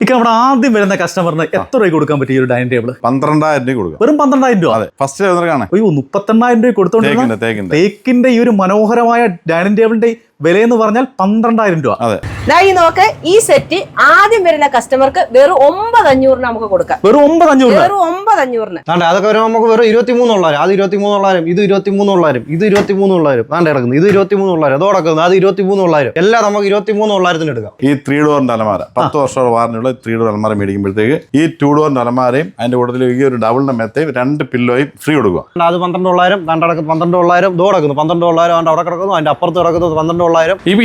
ഇക്ക നമ്മുടെ ആദ്യം വരുന്ന കസ്റ്റമറിന് എത്ര രൂപ കൊടുക്കാൻ പറ്റിയ ഒരു ഡൈനിങ് ടേബിൾ? 12,000 രൂപ കൊടുക്കാം. വെറും 12,000 രൂപ? അതെ, ഫസ്റ്റ് കാണാം. അയ്യോ, 32,000 രൂപ കൊടുത്തോണ്ട് തേക്കിന്റെ ഈ ഒരു മനോഹരമായ ഡൈനിങ് ടേബിളിന്റെ വിലയെന്ന് പറഞ്ഞാൽ 12,000 രൂപ. അതെ, ഈ നോക്ക്, ഈ സെറ്റ് ആദ്യം വരുന്ന കസ്റ്റമർക്ക് വെറും 9,500 നമുക്ക് കൊടുക്കാം. വെറും 9,500? വെറും 9,500. അതൊക്കെ വരുമ്പോൾ നമുക്ക് വെറും 23,000. അത് 23,000, ഇത് 23,000, ഇത് 23,000. കിടക്കുന്നത് ഇത് 23,000, അതോ കിടക്കുന്നത് അത് 23,000. എല്ലാം നമുക്ക് 23,000 എടുക്കാം. ഈ 3 ഡോറിന്റെ അലമാര 10 വർഷം വാറന്റിയുള്ള 3 ഡോർ അലമാര മേടിക്കുമ്പോഴത്തേക്ക് ഈ 2 ഡോറിന്റെ അലമാരയും അതിന്റെ കൂട്ടത്തിൽ ഈ ഒരു ഡബിളിന്റെ മെത്തയും 2 പില്ലോയും ഫ്രീ കൊടുക്കുക. അത് 12,000, 12,000, ഇതോ കിടക്കുന്നു 12,000, അവിടെ കിടക്കുന്നു, അതിന്റെ അപ്പുറത്ത് കിടക്കുന്നത് 12,000.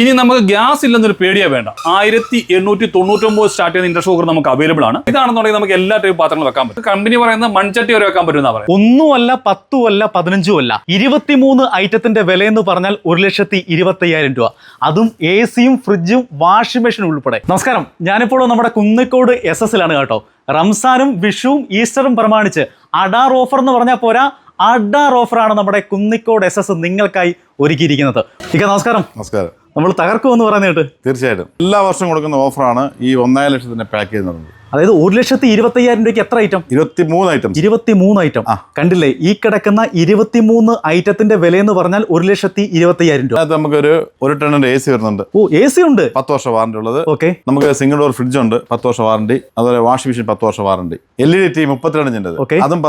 ഇനി നമുക്ക് ഗ്യാസ് ഇല്ലെന്നൊരു പേടിയാ വേണ്ട. 1899 സ്റ്റാർട്ട് ചെയ്യുന്ന ഇൻഡക്ഷൻ കുക്കർ നമുക്ക് അവൈലബിൾ ആണ്. ഇതാണെന്നുണ്ടെങ്കിൽ നമുക്ക് എല്ലാ ടൈപ്പ് പാത്രങ്ങളും വെക്കാൻ പറ്റും. കമ്പനി പറയുന്നത് മൺചട്ടി വരെ വെക്കാൻ പറ്റുന്ന പറയുന്നത്. 1 അല്ല 10 അല്ല 15 അല്ല 23 ഐറ്റത്തിന്റെ വിലയെന്ന് പറഞ്ഞാൽ 1,25,000 രൂപ. അതും AC-യും ഫ്രിഡ്ജും വാഷിംഗ് മെഷീനും ഉൾപ്പെടെ. നമസ്കാരം, ഞാനിപ്പോൾ നമ്മുടെ കുന്നിക്കോട് SS-ലാണ് കേട്ടോ. റംസാനും വിഷുവും ഈസ്റ്ററും പ്രമാണിച്ച് അഡാർ ഓഫർ എന്ന് പറഞ്ഞാൽ പോരാ, അഡാർ ഓഫറാണ് നമ്മുടെ കുന്നിക്കോട് SS നിങ്ങൾക്കായി ഒരുക്കിയിരിക്കുന്നത്. നമസ്കാരം. നമസ്കാരം. നമ്മൾ തകർക്കുമെന്ന് പറയുന്നത് കേട്ട്. തീർച്ചയായിട്ടും എല്ലാ വർഷവും കൊടുക്കുന്ന ഓഫറാണ് ഈ 1,00,000 പാക്കേജ് എന്ന് പറയുന്നത്. അതായത് 1,25,000 രൂപയ്ക്ക് എത്ര ഐറ്റം? 23 ഐറ്റം. 23 ഐറ്റം. കണ്ടില്ലേ, ഈ കിടക്കുന്ന 23 ഐറ്റത്തിന്റെ വിലയെന്ന് പറഞ്ഞാൽ 1,25,000 രൂപ. അത് നമുക്കൊരു 1 ടണ്ണിന്റെ AC വരുന്നുണ്ട്. ഓ, AC ഉണ്ട്. 10 വർഷം വാറന്റി ഉള്ളത്. ഓക്കെ. നമുക്ക് സിംഗിൾ ഡോർ ഫ്രിഡ്ജ് ഉണ്ട്, 10 വർഷം വാറന്റി. അതുപോലെ വാഷിംഗ് മെഷീൻ 10 വർഷം വാറന്റി. LED TV 32 ഇഞ്ചിന്റെ അതും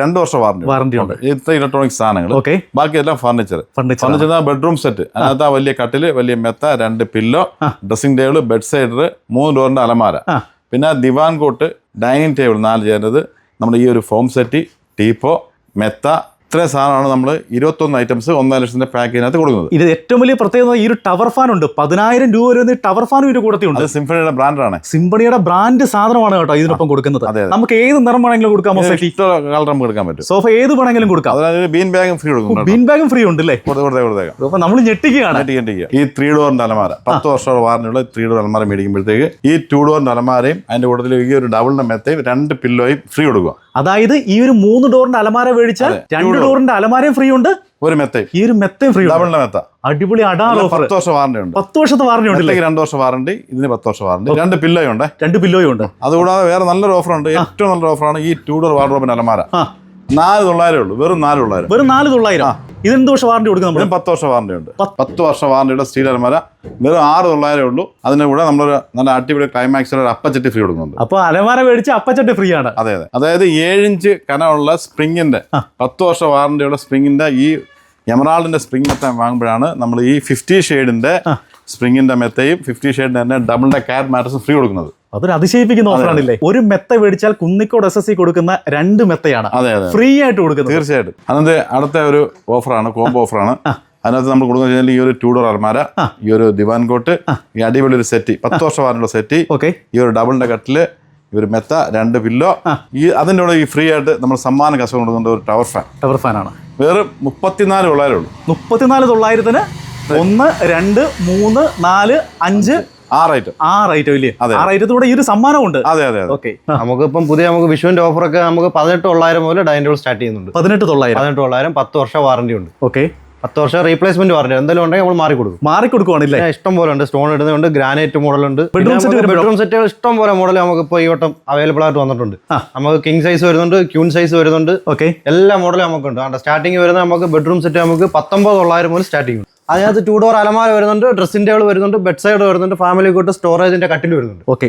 2 വർഷം വാറന്റി ഉണ്ട്. ഇത്ര ഇലക്ട്രോണിക് സാധനങ്ങൾ. ബാക്കിയെല്ലാം ഫർണിച്ചർ. ബെഡ്റൂം സെറ്റ്, അതിനകത്ത് വലിയ കട്ടില്, വലിയ മെത്ത, 2 pillow, dressing table, bed sider, 3 ഡോറിന്റെ അലമാര, പിന്നെ ദിവാൻ കോട്ട്, ഡൈനിങ് ടേബിൾ 4 ചേരുന്നത്, നമ്മുടെ ഈ ഒരു ഫോം സെറ്റ്, ടീപ്പോ, മെത്ത, ഇത്രയും സാധനമാണ് നമ്മൾ 21 ഐറ്റംസ് 1,00,000 പാക്കേജിനകത്ത് കൊടുക്കുന്നത്. ഇത് ഏറ്റവും വലിയ പ്രത്യേകത ഈ ഒരു ടവർ ഫാൻ ഉണ്ട്. 10,000 രൂപ വരുന്ന ടവർ ഫാനും ഇതിന്റെ കൂട്ടത്തിലുണ്ട്. അത് സിംഫണിയുടെ ബ്രാൻഡാണ്. സിംഫണിയുടെ ബ്രാൻഡ് സാധനമാണ് കേട്ടോ ഇതിനൊപ്പം കൊടുക്കുന്നത്. നമുക്ക് ഏത് നിറം വേണമെങ്കിലും കൊടുക്കാം. കളർ നമുക്ക് എടുക്കാൻ പറ്റും. സോഫ ഏത് വേണമെങ്കിലും കൊടുക്കാം. ബീൻ ബാഗും ഫ്രീ കൊടുക്കും. ബീൻ ബാഗും ഫ്രീ ഉണ്ട് അല്ലേ? അപ്പൊ നമ്മൾ ഞെട്ടിക്കുകയാണ്. ഈ 3 ഡോറിന്റെ അലമാര 10 വർഷം വാറന്റിയുള്ള 3 ഡോർ അലമാര മേടിക്കുമ്പോഴത്തേക്ക് ഈ 2 ഡോറിന്റെ അലമാരയും അതിന്റെ കൂട്ടത്തിൽ ഈ ഒരു ഡബിളിന്റെ മെത്തയും 2 പില്ലോയും ഫ്രീ കൊടുക്കുക. അതായത് ഈ ഒരു 3 ഡോറിന്റെ അലമാര മേടിച്ചാൽ 2 ഡോറിന്റെ അലമാരയും ഫ്രീ ഉണ്ട്, ഒരു മെത്തയും. ഈ ഒരു മെത്തയും ഫ്രീ. ഡബിളിന്റെ മെത്ത അടിപൊളി അഡാർ ഓഫർ. 10 വർഷം വാറന്റി ഉണ്ട്. 10 വർഷത്തെ വാറന്റി ഉണ്ട്. 2 വർഷം വാറന്റി, ഇതിന് 10 വർഷം വാറന്റി, 2 പില്ലോയും ഉണ്ട്. 2 പില്ലോയും ഉണ്ട്. അതുകൂടാതെ വേറെ നല്ലൊരു ഓഫർ ഉണ്ട്. ഏറ്റവും നല്ലൊരു ഓഫറാണ് ഈ 2 ഡോർ വാർഡ്രോബിന്റെ അലമാര. 4,900 ഉള്ളൂ. വെറും 4,900. വെറും 4,900. ഇതിന് വർഷം വാറന്റി കൊടുക്കുന്നത്? 10 വർഷം വാറന്റി ഉണ്ട്. 10 വർഷം വാറന്റിയുടെ സ്റ്റീൽ അലമാര വെറും 6,900 ഉള്ളൂ. അതിന്റെ കൂടെ നമ്മളൊരു നല്ല അടിപൊളി ക്ലൈമാക്സിൽ ഒരു അപ്പച്ചട്ടി ഫ്രീ കൊടുക്കുന്നുണ്ട്. അപ്പൊ അലമാര മേടിച്ച അപ്പച്ചട്ടി ഫ്രീ ആണ്. അതെ. അതായത് 7 ഇഞ്ച് കനമുള്ള സ്പ്രിങ്ങിന്റെ 10 വർഷം വാറന്റിയുള്ള സ്പ്രിങ്ങിന്റെ ഈ എമറാൾഡിന്റെ സ്പ്രിംഗ് മെത്ത വാങ്ങുമ്പോഴാണ് നമ്മൾ ഈ 50 ഷെയ്ഡിന്റെ സ്പ്രിങ്ങിന്റെ മെത്തയും 50 ഷെയ്ഡിന്റെ തന്നെ ഡബിളിന്റെ കാറ്റ് മാട്രസും ഫ്രീ കൊടുക്കുന്നത്. അതൊരു അതിശയിപ്പിക്കുന്ന ഓഫറാണില്ലേ? ഒരു മെത്ത മേടിച്ചാൽ കുന്നിക്കോട് SS കൊടുക്കുന്ന 2 മെത്തയാണ് ഫ്രീ ആയിട്ട് കൊടുക്കുന്നത്. തീർച്ചയായിട്ടും. അതിന്റെ അടുത്ത ഒരു ഓഫറാണ്, കോംബോ ഓഫറാണ്. അതിനകത്ത് നമ്മൾ കൊടുക്കുന്ന ഈ ഒരു 2 ഡോർ അലമാര, ഈ ഒരു ദിവാൻ കോട്ട്, ഈ അടിപൊളി ഒരു സെറ്റ്, 10 വർഷം വാറന്റിയുള്ള സെറ്റ്, ഈ ഒരു ഡബിളിന്റെ കട്ടില്, ഈ ഒരു മെത്ത, 2 പില്ലോ, ഈ അതിന്റെ കൂടെ ഈ ഫ്രീ ആയിട്ട് നമ്മൾ സമ്മാനം കസ്റ്റമർ കൊടുക്കുന്ന ഒരു ടവർ ഫാൻ. ടവർ ഫാനാണ്. വേറെ 34,900 ഉള്ളൂ. 34,900 1 2 3 4 5 6 ഐറ്റം. 6 ഐറ്റം ഇല്ലേ? 6 ഐറ്റത്തോടെ ഈ ഒരു സമ്മാനമുണ്ട്. അതെ. ഓക്കെ. നമുക്കിപ്പം നമുക്ക് വിഷുവിന്റെ ഓഫറൊക്കെ നമുക്ക് 18,900 മുതൽ ഡൈനിങ് ടേബിൾ സ്റ്റാർട്ട് ചെയ്യുന്നുണ്ട്. 18,900. 10 വർഷം വാറന്റി ഉണ്ട്. ഓക്കെ. 10 വർഷം റീപ്ലേസ്മെന്റ് വാറന്റി എന്തെങ്കിലും ഉണ്ടെങ്കിൽ നമ്മൾ മാറിക്കൊടുക്കുവാണില്ലേ? ഇഷ്ടം പോലെ ഉണ്ട്. സ്റ്റോൺ ഇടുന്നുണ്ട്, ഗ്രാനൈറ്റ് മോഡലുണ്ട്, ബെഡ്റൂം സെറ്റുകൾ ഇഷ്ടം പോലെ മോഡൽ നമുക്ക് ഇപ്പോൾ ഈ വട്ടം അവൈലബിൾ ആയിട്ട് വന്നിട്ടുണ്ട്. നമുക്ക് കിങ് സൈസ് വരുന്നുണ്ട്, ക്യൂൺ സൈസ് വരുന്നുണ്ട്. ഓക്കെ. എല്ലാ മോഡലും നമുക്കുണ്ട്. സ്റ്റാർട്ടിങ് വരുന്നത് നമുക്ക് ബെഡ്റൂം സെറ്റ് നമുക്ക് 19,900 മുതൽ സ്റ്റാർട്ടിങ്. അതിനകത്ത് 2 ഡോർ അലമാര വരുന്നുണ്ട്, ഡ്രസ്സിംഗ് ടേബിൾ വരുന്നുണ്ട്, ബെഡ് സൈഡ് വരുന്നുണ്ട്, ഫാമിലി കോട്ട്, സ്റ്റോറേജിന്റെ കട്ടിൽ വരുന്നുണ്ട്. ഓക്കെ.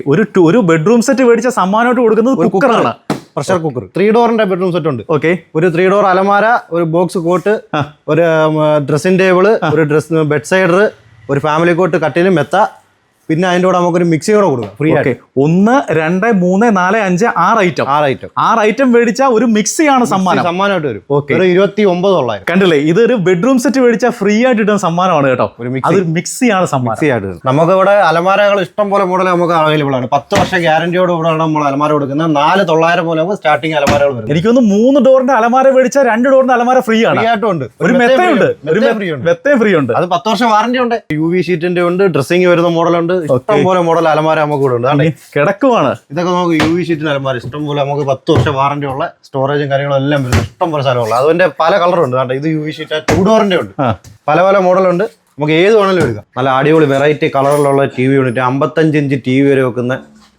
ഒരു ബെഡ്റൂം സെറ്റ് മേടിച്ച സമ്മാനമായിട്ട് കൊടുക്കുന്നത് കുക്കറാണ്. പ്രഷർ കുക്കർ 3 ഡോറിന്റെ ബെഡ്റൂം സെറ്റ് ഉണ്ട്. ഓക്കെ. ഒരു 3 ഡോർ അലമാര, ഒരു ബോക്സ് കോട്ട്, ഒരു ഡ്രസ്സിംഗ് ടേബിൾ, ഒരു ബെഡ് സൈഡർ, ഒരു ഫാമിലി കോട്ട്, കട്ടിൽ, മെത്ത, പിന്നെ അതിന്റെ കൂടെ നമുക്കൊരു മിക്സി കൂടെ കൊടുക്കാം ഫ്രീ ആയിട്ട്. 1 2 3 4 5 6 ഐറ്റം മേടിച്ചാൽ ഒരു മിക്സിയാണ് സമ്മാനമായിട്ട് വരും. 29,900. കണ്ടില്ലേ, ഇതൊരു ബെഡ്റൂം സെറ്റ് മേടിച്ചാൽ ഫ്രീ ആയിട്ട് കിട്ടുന്ന സമ്മാനമാണ് കേട്ടോ. അതൊരു മിക്സിയാണ് സമ്മാനം. നമുക്ക് ഇവിടെ അലമാരകൾ ഇഷ്ടം പോലെ മോഡൽ നമുക്ക് അവൈലബിൾ ആണ്. 10 വർഷം ഗ്യാരണ്ടിയോട് കൂടെയാണ് നമ്മൾ അലമാര കൊടുക്കുന്നത്. 4,900 പോലെ നമുക്ക് സ്റ്റാർട്ടിംഗ് അലമാരകൾ വരും. എനിക്കൊന്ന് 3 ഡോറിന്റെ അലമാര മേടിച്ചാൽ 2 ഡോറിന്റെ അലമാര ഫ്രീ ആണ്. ഒരു മെത്തയുണ്ട്, മെത്തയും ഫ്രീ ഉണ്ട്. അത് 10 വർഷം വാറന്റി ഉണ്ട്. UV ഷീറ്റിന്റെ ഉണ്ട്, ഡ്രസ്സിംഗ് വരുന്ന മോഡലുണ്ട്, ഇഷ്ടം പോലെ മോഡൽ അലമാര നമുക്ക് കൂടെ ഉണ്ട്. കിടക്കുവാണ്. ഇതൊക്കെ നമുക്ക് UV ഷീറ്റിന് അലമാര ഇഷ്ടം പോലെ നമുക്ക് 10 വർഷം വാറന്റി ഉള്ള സ്റ്റോറേജും കാര്യങ്ങളും എല്ലാം വരുന്നത് ഇഷ്ടം പോലെ സ്ഥലമുള്ള. അതിന്റെ പല കളറുണ്ട്. ഇത് UV ഷീറ്റ് 2 ഡോറിന്റെ ഉണ്ട്. പല മോഡലുണ്ട്. നമുക്ക് ഏത് വേണമെങ്കിലും എടുക്കാം. നല്ല അടിപൊളി വെറൈറ്റി കളറിലുള്ള TV യൂണിറ്റ്, 55 ഇഞ്ച് TV വരെ വെക്കുന്ന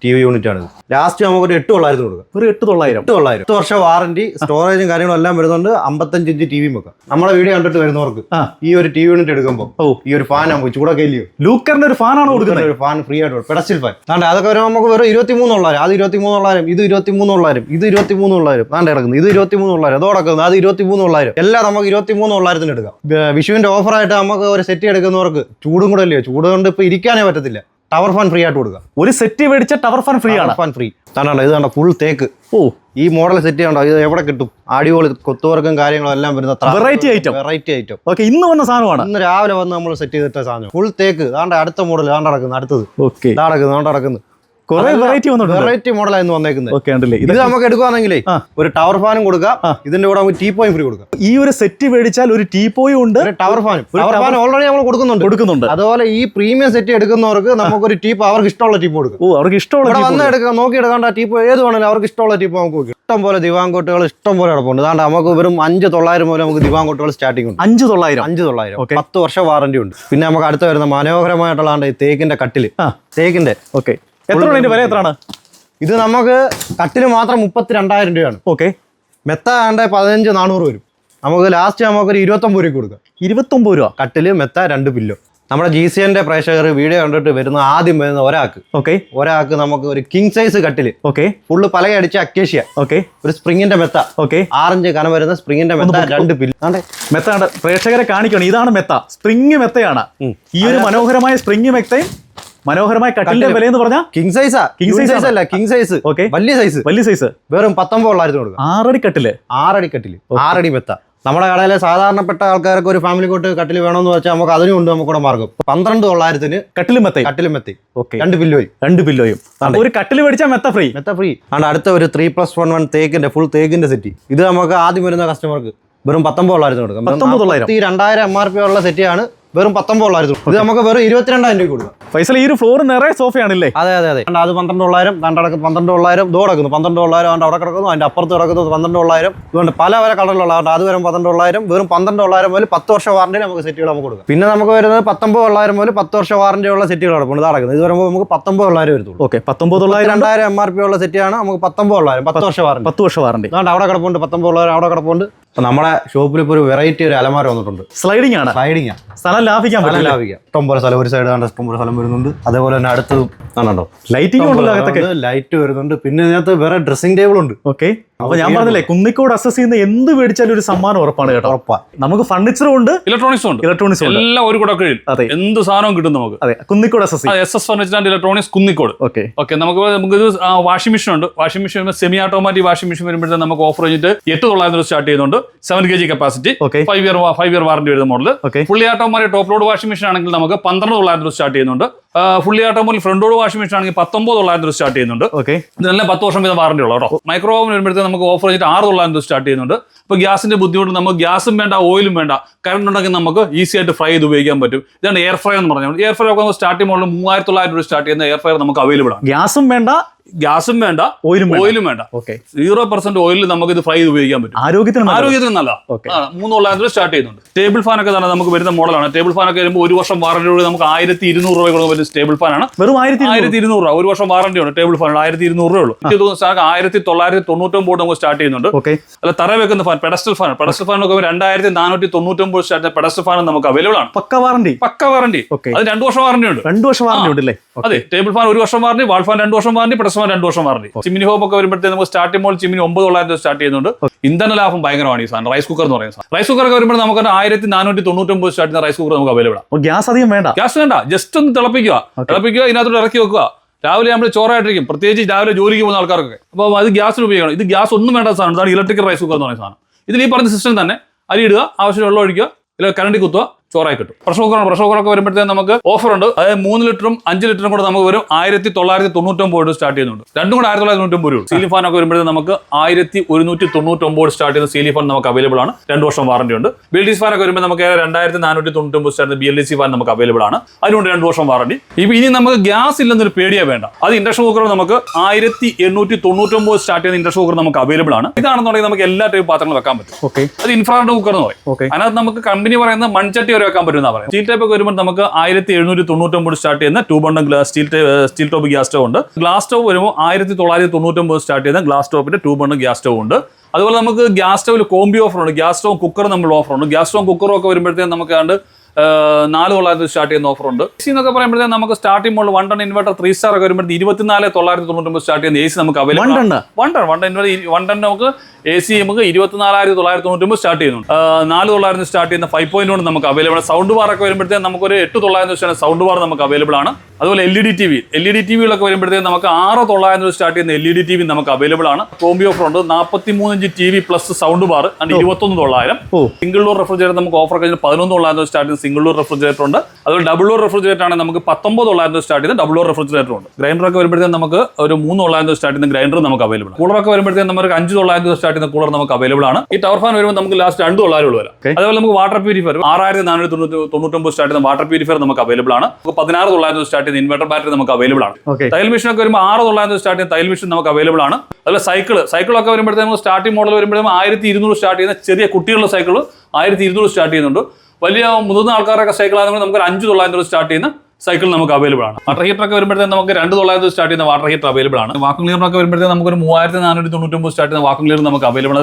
TV യൂണിറ്റ് ആണ്. ലാസ്റ്റ് നമുക്ക് ഒരു 8,900 കൊടുക്കാം. ഒരു 8,900. 8,900. 8 വർഷം വാറണ്ടി, സ്റ്റോറേജും കാര്യങ്ങളും എല്ലാം വരുന്നുണ്ട്. 55 ഇഞ്ച് TV വെക്കാം. നമ്മളെ വീഡിയോ കണ്ടിട്ട് വരുന്നവർക്ക് ഈ ഒരു TV യൂണിറ്റ് എടുക്കുമ്പോൾ ഈ ഒരു ഫാൻ ആകുമ്പോൾ ചൂടൊക്കെ ഇല്ലയോ, ലൂക്കറിന്റെ ഒരു ഫാനാണ് കൊടുക്കുന്നത്. ഒരു ഫാൻ ഫ്രീ ആയിട്ട് പെഡസ്റ്റൽ ഫാൻ. അതൊക്കെ വരുമ്പോൾ നമുക്ക് വെറും 23,900. അത് 23,900, ഇത് 23,900, ഇത് 23,900. താണ്ട് ഇറക്കുന്നത് ഇത് 23,900, അത് കിടക്കുന്നത് അത് 23,900. എല്ലാം നമുക്ക് 23,900 എടുക്കാം. വിഷുവിന്റെ ഓഫറായിട്ട് നമുക്ക് ഒരു സെറ്റ് എടുക്കുന്നവർക്ക് ചൂടും കൂടെ അല്ലയോ, ചൂട് കൊണ്ട് ഇപ്പൊ ഇരിക്കാനേ പറ്റത്തില്ല. ടവർ ഫാൻ ഫ്രീ ആയിട്ട് കൊടുക്കാം. ഒരു സെറ്റ് മേടിച്ച ടവർ ഫാൻ ഫ്രീ ആണ്. Fan free. താണ്ടാ ഇത് കണ്ട ഫുൾ തേക്ക്. ഈ മോഡൽ സെറ്റ് കണ്ടോ, ഇത് എവിടെ കിട്ടും? അടിപൊളി കൊത്തുവർക്കും കാര്യങ്ങളും എല്ലാം വരുന്ന വെറൈറ്റി ഐറ്റം. ഓക്കെ, ഇന്ന് വന്ന സാധനമാണ്. ഇന്ന് രാവിലെ വന്ന് നമ്മൾ സെറ്റ് ചെയ്തിട്ട സാധനം ഫുൾ തേക്ക്. താണ്ട അടുത്ത മോഡൽ താണ്ട നടക്കുന്നത്, അടുത്തത് നടക്കുന്നത് വെറൈറ്റി മോഡലായിരുന്നു വന്നേക്കുന്നത്. ഇത് നമുക്ക് എടുക്കുവാണെങ്കിലേ ഒരു ടവർ ഫാനും കൊടുക്കാം, ഇതിന്റെ കൂടെ നമുക്ക് ടീപ്പോയും ഫ്രീ കൊടുക്കാം. ഈ ഒരു സെറ്റ് മേടിച്ചാൽ ഒരു ടീപ്പോയും ഉണ്ട്, ടവർ ഫാൻ ഓൾറെഡി നമ്മൾ കൊടുക്കുന്നുണ്ട്. അതുപോലെ ഈ പ്രീമിയം സെറ്റ് എടുക്കുന്നവർക്ക് നമുക്കൊരു ടീപ്പ് അവർക്ക് ഇഷ്ടമുള്ള ടീപ്പ് കൊടുക്കും. അവർക്ക് ഇഷ്ടമുള്ള വന്ന് എടുക്കാം, നോക്കി എടുക്കാണ്ട ടീപ്പ് ഏത് വേണമെങ്കിലും അവർക്ക് ഇഷ്ടമുള്ള ടീപ്പ് നമുക്ക് കൊടുക്കും. ഇഷ്ടം പോലെ ദിവാങ്കോട്ടുകൾ ഇഷ്ടം പോലെ കിടപ്പുണ്ട്. അതാണ്ട് നമുക്ക് വെറും 5,900 മുതൽ നമുക്ക് ദിവാങ്കോട്ടുകൾ സ്റ്റാർട്ടിംഗ് ഉണ്ട്. 5,900. 10 വർഷം വാറന്റി ഉണ്ട്. പിന്നെ നമുക്ക് അടുത്ത് വരുന്ന മനോഹരമായിട്ടുള്ള തേക്കിന്റെ കട്ടില്, തേക്കിന്റെ. ഓക്കെ, എത്ര വില എത്രയാണ്? ഇത് നമുക്ക് കട്ടില് മാത്രം 32,000 രൂപയാണ്. ഓക്കെ, മെത്ത 15,400 വരും. നമുക്ക് ലാസ്റ്റ് നമുക്കൊരു 29 രൂപ കൊടുക്കാം. 29 രൂപ കട്ടില്, മെത്ത, 2 പില്ലോ. നമ്മുടെ GCNന്റെ പ്രേക്ഷകർ വീഡിയോ കണ്ടിട്ട് വരുന്ന ആദ്യം വരുന്ന ഒരാൾക്ക് നമുക്ക് ഒരു കിങ് സൈസ് കട്ടില്, ഫുള്ള് പലകടിച്ച അക്കേഷ്യ, ഒരു സ്പ്രിങ്ങിന്റെ മെത്ത, 6 ഇഞ്ച് കനം വരുന്ന സ്പ്രിങ്ങിന്റെ മെത്ത, 2 പില്ലോ. മെത്ത പ്രേക്ഷകരെ കാണിക്കണം, ഇതാണ് മെത്ത, സ്പ്രിങ് മെത്തയാണ്. ഈ ഒരു മനോഹരമായ സ്പ്രിങ് മെത്തയും മനോഹരമായ കട്ടിലിന്റെ വില എന്ന് പറഞ്ഞാൽ കിങ് സൈസ് അല്ല, കിങ് സൈസ് വലിയ സൈസ് വെറും 19,900 കൊടുക്കാം. 6 അടി കട്ടില്, 6 അടി മെത്ത. നമ്മുടെ കടയിലെ സാധാരണപ്പെട്ട ആൾക്കാർക്ക് ഒരു ഫാമിലി കോട്ട് കട്ടിൽ വേണമെന്ന് വെച്ചാൽ നമുക്ക് അതിനും ഉണ്ട് നമുക്കൂടെ മാർഗം. 12,900 കട്ടിലും മെത്തയും 2 പില്ലോയും. ഒരു കട്ടിൽ മേടിച്ചാൽ മെത്ത ഫ്രീ ആണ്. അടുത്ത ഒരു 3+1 തേക്കിന്റെ ഫുൾ തേക്കിന്റെ സെറ്റ്. ഇത് നമുക്ക് ആദ്യം വരുന്ന കസ്റ്റമർക്ക് വെറും 19,900 കൊടുക്കാം. 2,000 MRP ഉള്ള സെറ്റ് ആണ്. വെറും 19,900. ഇത് നമുക്ക് വെറും 22,000 രൂപ കൊടുക്കാം. ഫൈസൽ, ഈ ഒരു ഫ്ലോർ നിറയെ സോഫയാണല്ലേ? അതെ. അത് 12,900, കിടക്കുന്നു 12,900, അവിടെ കിടക്കുന്നു, അതിന്റെ അപ്പുറത്ത് കിടക്കുന്നത് 12,900. ഇതുകൊണ്ട് പല കളറിലുള്ള അത് വരും 12,900. വെറും 12,900 മുതൽ 10 വർഷം വാറന്റി നമുക്ക് സെറ്റുകൾ നമുക്ക് കൊടുക്കാം. പിന്നെ നമുക്ക് വരുന്നത് 19,900 മുതൽ 10 വർഷം വാറന്റി ഉള്ള സെറ്റുകൾ കിടപ്പുണ്ട്. നടക്കുന്നത് ഇത് വരുമ്പോൾ നമുക്ക് 19,900 വരുത്തുള്ളൂ. ഓക്കെ, 19,900 2,000 MRP ഉള്ള സെറ്റാണ്. നമുക്ക് 19,900 10 വർഷം വാറന്റി. അതുകൊണ്ട് അവിടെ കിടപ്പുണ്ട് 19,900, അവിടെ കിടപ്പുണ്ട്. നമ്മുടെ ഷോപ്പിൽ ഇപ്പോൾ ഒരു വെറൈറ്റി ഒരു അലമാര വന്നിട്ടുണ്ട്. സ്ലൈഡിംഗ് ആണ്. സ്ഥലം ലാഭിക്കാം. ഇഷ്ടം പോലെ സ്ഥലം, ഒരു സൈഡ് കണ്ട ഇഷ്ടം പോലെ സ്ഥലം വരുന്നുണ്ട്. അതേപോലെ തന്നെ അടുത്തതും കാണണ്ടോ, ലൈറ്റ് വരുന്നുണ്ട്. പിന്നെ ഇതിനകത്ത് വേറെ ഡ്രസ്സിംഗ് ടേബിൾ ഉണ്ട്. ഓക്കെ, അപ്പൊ ഞാൻ പറഞ്ഞില്ലേ, കുന്നിക്കോട് അസസ് ചെയ്യുന്ന എന്ത് മേടിച്ചാലും ഒരു സമ്മാനം ഉറപ്പാണ് കേട്ടോ. നമുക്ക് ഫർണിച്ചറും ഉണ്ട്, ഇലക്ട്രോണിക്സും ഉണ്ട്, എല്ലാം ഒരു കുടക്കീഴിൽ എന്ത് സാധനവും കിട്ടും നമുക്ക്. അതെ, Kunnikode SS furniture and electronics Kunnikode. Okay, നമുക്ക് വാഷിംഗ് മെഷീൻ ഉണ്ട്. Washing machine semi automatic washing machine വരുമ്പോഴത്തേക്ക് നമുക്ക് ഓഫർ കഴിഞ്ഞിട്ട് 8,900 സ്റ്റാർട്ട് ചെയ്യുന്നുണ്ട്. 7 kg കപ്പാസിറ്റി, 5 year വാറന്റി വരുന്ന model. Fully automatic top load washing machine ആണെങ്കിൽ നമുക്ക് 12,900 സ്റ്റാർട്ട് ചെയ്യുന്നുണ്ട്. Fully automatic front load washing machine ആണെങ്കിൽ 19,900 സ്റ്റാർട്ട് ചെയ്യുന്നുണ്ട്. ഇതെല്ലാം 10 വർഷം വീതം വാറന്റി ഉള്ളൂ കേട്ടോ. മൈക്രോ ഓവൻ വരുമ്പോഴത്തേക്ക് നമുക്ക് ഓഫർ ചെയ്തിട്ട് 6,900 സ്റ്റാർട്ട് ചെയ്യുന്നുണ്ട്. ഇപ്പോൾ ഗ്യാസിന്റെ ബുദ്ധിമുട്ട്, നമുക്ക് ഗ്യാസും വേണ്ട ഓയിലും വേണ്ട, കറണ്ട് ഉണ്ടെങ്കിൽ നമുക്ക് ഈസി ആയിട്ട് ഫ്രൈ ചെയ്ത് ഉപയോഗിക്കാൻ പറ്റും. ഇതാണ് എയർ ഫ്രൈ എന്ന് പറഞ്ഞാൽ. എയർ ഫ്രൈ ഒക്കെ സ്റ്റാർട്ടിംഗ് മോഡൽ 3,900 രൂപ സ്റ്റാർട്ട് ചെയ്യുന്ന എയർ ഫ്രൈ നമുക്ക് അവൈലബിൾ ആണ്. ഗ്യാസും വേണ്ട ഓയിലും വേണ്ട. 0% ഓയിലിൽ നമുക്ക് ഇത് ഫ്രൈ ചെയ്ത് ഉപയോഗിക്കാൻ പറ്റും. ആരോഗ്യത്തിന് നല്ല 3,900 സ്റ്റാർട്ട് ചെയ്യുന്നുണ്ട്. ടേബിൾ ഫാൻ ഒക്കെ തന്നെ നമുക്ക് വരുന്ന മോഡലാണ്. ടേബിൾ ഫാൻ ഒക്കെ വരുമ്പോൾ 1 വർഷം വാറന്റിയോട് നമുക്ക് 1,200 രൂപ കൊടുക്കാൻ പറ്റും. ടേബിൾ ഫാൻ ആണ്, വെറും 1,200 രൂപ. 1 വർഷം വാറന്റി ഉണ്ട് ടേബിൾ ഫാൻ, 1,200 രൂപ ഉള്ളൂ. 1,999 നമുക്ക് സ്റ്റാർട്ട് ചെയ്യുന്നുണ്ട്. അല്ല, തറ വെക്കുന്ന ഫാൻ, പെഡസ്റ്റൽ ഫാൻ ഒക്കെ 2,499 സ്റ്റാർട്ട് ചെയ്യുന്ന പെഡസ്റ്റൽ ഫാൻ നമുക്ക് അവൈലബിൾ ആണ്. പക്ക വാറന്റി. അത് 2 വർഷം വാറന്റി ഉണ്ട്. 2 വർഷം വാറന്റി ഉണ്ടല്ലേ? അതെ, ടേബിൾ ഫാൻ 1 വർഷം വാറന്റി, വാൾ ഫാൻ 2 വർഷം വാറന്റി, പെഡസ്റ്റൽ ഫാൻ 2 വർഷം വാറന്റി. ചിമ്മിനി ഹോപ്പ് ഒക്കെ വരുമ്പോഴത്തേക്ക് നമുക്ക് സ്റ്റാർട്ടിംഗ് മോഡൽ ചിമ്മിനി 9,900 സ്റ്റാർട്ട് ചെയ്യുന്നുണ്ട്. ഇന്ധന ലാഭം ഭയങ്കരമാണ് ഈ സാധനം. റൈസ് കുക്കർ എന്ന് പറയുന്നത്. റൈസ് കുക്കർ ഒക്കെ വരുമ്പോൾ നമുക്ക് 1,499 സ്റ്റാർട്ട് ചെയ്യുന്ന റൈസ് കുക്കർ നമുക്ക് അവൈലബിൾ ആണ്. ഗ്യാസ് അധികം വേണ്ട, ജസ്റ്റ് ഒന്ന് തിളപ്പിക്കുക, ഇതിനകത്തോട്ട് ഇറക്കി വെക്കുക. രാവിലെ നമ്മൾ ചോറായിട്ടിരിക്കും, പ്രത്യേകിച്ച് രാവിലെ ജോലിക്ക് പോകുന്ന ആൾക്കാർക്ക്. അപ്പോൾ അത് ഗ്യാസിന് ഉപയോഗിക്കണം. ഇത് ഗ്യാസ് ഒന്നും വേണ്ട സാധനം. ഇതാണ് ഇലക്ട്രിക്കൽ റൈസ് കുക്കർ എന്ന് പറയുന്ന സാധനം. ഇതിൽ ഈ പറഞ്ഞ സിസ്റ്റം തന്നെ അരി ഇടുക, ആവശ്യം വെള്ളം ഒഴിക്കുക, ഇല്ല കറണ്ടി കുത്തുക, ചോറായി കിട്ടും. പ്രഷർ കുക്കറൊക്കെ വരുമ്പോഴത്തേക്ക് നമുക്ക് ഓഫർ ഉണ്ട്. അതായത് 3 ലിറ്ററും 5 ലിറ്ററും കൂടെ നമുക്ക് വരും 1,999 സ്റ്റാർട്ട് ചെയ്യുന്നുണ്ട്. രണ്ടും കൂടെ 1,999 രൂപ. സീലിംഗ് ഫാൻ ഒക്കെ വരുമ്പോഴത്തേക്ക് നമുക്ക് 1,199 സ്റ്റാർട്ട് ചെയ്യുന്ന സീലിംഗ് ഫാൻ നമുക്ക് അവൈലബിൾ ആണ്. 2 വർഷം വാറന്റി ഉണ്ട്. BLDC ഫാൻ ഒക്കെ വരുമ്പോൾ നമുക്ക് 2,499 സ്റ്റാർട്ട് BLDC ഫാൻ നമുക്ക് അവൈലബിൾ ആണ്. അതിനുകൊണ്ട് 2 വർഷം വാറന്റി. ഇനി നമുക്ക് ഗ്യാസ് ഇല്ലെന്നൊരു പേടിയേ വേണ്ട. അത് ഇൻഡക്ഷൻ കുക്കർ നമുക്ക് 1,899 സ്റ്റാർട്ട് ചെയ്യുന്ന ഇൻഡക്ഷൻ കുക്കർ നമുക്ക് അവൈലബിൾ ആണ്. ഇതാണെന്നുണ്ടെങ്കിൽ നമുക്ക് എല്ലാ ടൈപ്പ് പാത്രങ്ങളും വെക്കാൻ പറ്റും. അത് ഇൻഫ്രാറെഡ് കുക്കർ എന്ന് പറയും. അതിനകത്ത് നമുക്ക് കമ്പനി പറയുന്ന മൺചട്ടി വരെ വെക്കാൻ പറ്റുന്ന പറയാം. സ്റ്റീൽ ടൈപ്പ് ഒക്കെ വരുമ്പോൾ നമുക്ക് 1799 സ്റ്റാർട്ട് ചെയ്യുന്ന 2 burner steel top gas stove ഉണ്ട്. ഗ്ലാസ് സ്റ്റവ് വരുമ്പോൾ 1999 സ്റ്റാർട്ട് ചെയ്യുന്ന ഗ്ലാസ് ടോപ്പിന്റെ 2 ബർണർ ഗ്യാസ് സ്റ്റവ് ഉണ്ട്. അതുപോലെ നമുക്ക് ഗ്യാസ് സ്റ്റവിൽ കോംബി ഓഫർ ഉണ്ട്. ഗ്യാസ് സ്റ്റവും കുക്കർ നമ്മൾ ഓഫർ ഉണ്ട്. ഗ്യാസ് സ്റ്റവും കുക്കറും ഒക്കെ വരുമ്പോഴത്തേക്കും നമുക്ക് കണ്ട് 4,900 സ്റ്റാർട്ട് ചെയ്യുന്ന ഓഫർ ഉണ്ട്. AC എന്നൊക്കെ പറയുമ്പോഴത്തേക്കും നമുക്ക് starting model 1 ton inverter 3 star ഒക്കെ വരുമ്പോഴത്തേക്ക് 24,999 സ്റ്റാർട്ട് ചെയ്യുന്ന AC നമുക്ക് അവൈലബിൾ ആണ്. 1 ടൺ നമുക്ക് AC നമുക്ക് 24,999 സ്റ്റാർട്ട് ചെയ്യുന്നുണ്ട്. 4,900 സ്റ്റാർട്ട് ചെയ്യുന്ന 5.1 നമുക്ക് അവൈലബിൾ ആണ്. സൗണ്ട് ബാർ ഒക്കെ വരുമ്പോഴത്തേക്കും നമുക്കൊരു 8,900 സൗണ്ട് ബാർ നമുക്ക് അവൈലബിൾ ആണ്. അതുപോലെ LED ടിവികളൊക്കെ വരുമ്പോഴത്തേക്കും നമുക്ക് 6,900 സ്റ്റാർട്ട് ചെയ്യുന്ന LED TV നമുക്ക് അവൈലബിൾ ആണ്. കോംബി ഓഫർ ഉണ്ട്. 43 inch TV plus sound bar and 21,900. Single door refrigerator നമുക്ക് ഓഫർ കഴിഞ്ഞ് 11,900 സ്റ്റാർട്ട് ചെയ്യുന്ന സിംഗിൾ ഡോർ റെഫ്രിജറേറ്റർ ഉണ്ട്. അതുപോലെ ഡബിൾ ഡോർ റെഫ്രിജറേറ്റർ ആണ് നമുക്ക് 19,900 സ്റ്റാർട്ട് ചെയ്യുന്ന ഡബിൾ ഡോർ റെഫ്രിജറേറ്റർ ഉണ്ട്. ഗ്രൈൻഡർ ഒക്കെ വരുമ്പോഴത്തേക്കും നമുക്ക് ഒരു 3,900 സ്റ്റാർട്ട് ചെയ്യുന്ന ഗ്രൈൻഡർ നമുക്ക് അവൈലബിൾ ആണ്. കൂളർ ഒക്കെ വരുമ്പോഴത്തേക്കും നമുക്ക് 5,900 സ്റ്റാർട്ട് ചെയ്യുന്ന കൂളർ നമുക്ക് അവൈലബിൾ ആണ്. ഈ ടവർ ഫാൻ വരുമ്പോൾ നമുക്ക് ലാസ്റ്റ് 2,900 വരാം. അതുപോലെ നമുക്ക് വാട്ടർ പ്യൂരിഫയർ 6,499 സ്റ്റാർട്ട് ചെയ്യുന്ന വാട്ടർ പ്യൂരിഫയർ നമുക്ക് അവൈലബിൾ ആണ്. 16,900 സ്റ്റാർട്ട് ചെയ്യുന്ന ഇൻവെർട്ടർ ബാറ്ററി നമുക്ക് അവൈലബിൾ ആണ്. തയ്യൽ മെഷീൻ ഒക്കെ വരുമ്പോൾ 6,900 സ്റ്റാർട്ട് ചെയ്യുന്ന തയ്യൽ മെഷീൻ നമുക്ക് അവൈലബിൾ ആണ്. അതുപോലെ സൈക്കിളൊക്കെ വരുമ്പോഴത്തേക്കും സ്റ്റാർട്ടിംഗ് മോഡൽ വരുമ്പോഴത്തേക്കും 1,200 സ്റ്റാർട്ട് ചെയ്യുന്ന ചെറിയ കുട്ടികളുടെ സൈക്കിൾ 1,200 സ്റ്റാർട്ട് ചെയ്യുന്നുണ്ട്. വലിയ മുതിർന്ന ആൾക്കാരൊക്കെ സൈക്കിൾ ആണെങ്കിൽ നമുക്ക് 5,900 സ്റ്റാർട്ട് ചെയ്യുന്ന സൈക്കിൾ നമുക്ക് അവൈലബിൾ ആണ്. വാട്ടർ ഹീറ്റർ ഒക്കെ വരുമ്പോഴത്തേക്കും നമുക്ക് 2,900 സ്റ്റാർട്ട് ചെയ്യുന്ന വാട്ടർ ഹീറ്റർ അവൈലബിൾ ആണ്. വാക്വം ക്ലീനർ ഒക്കെ വരുമ്പോഴത്തേക്കും നമുക്ക് ഒരു 3,499 സ്റ്റാർട്ട് ചെയ്യുന്ന വാക്വം ക്ലീനർ നമുക്ക് അവൈലബിൾ ആണ്.